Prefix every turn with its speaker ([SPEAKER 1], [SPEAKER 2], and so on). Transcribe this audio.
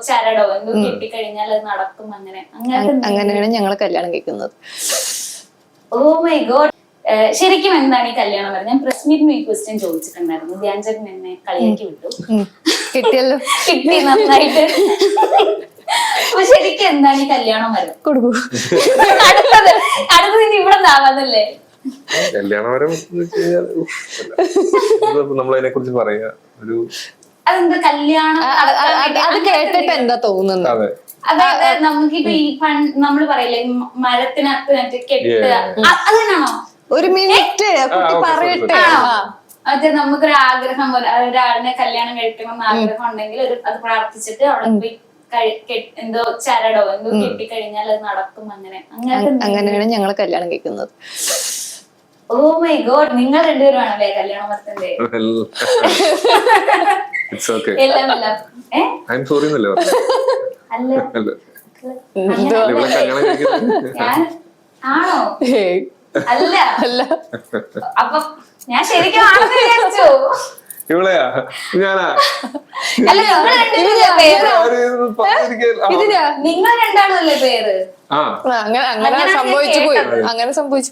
[SPEAKER 1] ചരടോ എന്തോ കെട്ടിക്കഴിഞ്ഞാൽ അത് നടക്കും,
[SPEAKER 2] അങ്ങനെയാണ് ഞങ്ങൾ കല്യാണം കഴിക്കുന്നത്.
[SPEAKER 1] Oh my God. ശരിക്കും എന്താണ് ഈ കല്യാണം വരെ? ഞാൻ പ്രസ് മീറ്റിന് ഈ ക്വസ്റ്റ്യൻ ചോദിച്ചിട്ടുണ്ടായിരുന്നു. ധ്യാൻചന്ദ് എന്നെ കളിയാക്കി വിട്ടു.
[SPEAKER 2] കിട്ടിയല്ലോ,
[SPEAKER 1] കിട്ടി നന്നായിട്ട്. അപ്പൊ ശരിക്കും എന്താണ് ഈ കല്യാണം വരെ?
[SPEAKER 2] കൊടുക്കൂ.
[SPEAKER 1] അടുത്തത് ഇനി ഇവിടെ നിന്നാവാന്നല്ലേ?
[SPEAKER 3] കല്യാണവരം നമ്മളതിനെ കുറിച്ച് പറയാ ഒരു
[SPEAKER 1] അതെന്താ കല്യാണം?
[SPEAKER 2] അത് കേട്ടിട്ട് എന്താ തോന്നുന്നത്?
[SPEAKER 1] അതായത് നമുക്കിപ്പോ ഈ നമ്മള് പറയില്ലേ മരത്തിനകത്ത് മറ്റേ കെട്ടുക, അതിനാണോ?
[SPEAKER 2] ഒരു മിനിറ്റ് കുട്ടി പറയട്ടെ.
[SPEAKER 1] അത് നമുക്കൊരു ആഗ്രഹം പോലെ ഒരാളിനെ കല്യാണം കഴിക്കണം എന്ന് ആഗ്രഹം ഉണ്ടെങ്കിൽ അത് പ്രാർത്ഥിച്ചിട്ട് അവിടെ പോയി എന്തോ ചരടോ എന്തോ കെട്ടിക്കഴിഞ്ഞാൽ അത് നടക്കും,
[SPEAKER 2] അങ്ങനെയാണ് ഞങ്ങൾ കല്യാണം കഴിക്കുന്നത്.
[SPEAKER 1] Oh my God. നിങ്ങൾ രണ്ടുപേരുമാണല്ലേ കല്യാണം നടത്തണ്ടേ? എല്ലാം എല്ലാം ആണോ? അല്ല
[SPEAKER 2] അല്ല,
[SPEAKER 1] അപ്പൊ ഞാൻ ശരിക്കും ആണെന്ന് വിചാരിച്ചു.
[SPEAKER 3] ഇവളെയാ ഞാനാ?
[SPEAKER 1] അല്ല, നിങ്ങൾ രണ്ടാളല്ലേ പേര്?
[SPEAKER 2] അങ്ങനെ സംഭവിച്ചു പോയി, അങ്ങനെ സംഭവിച്ചു.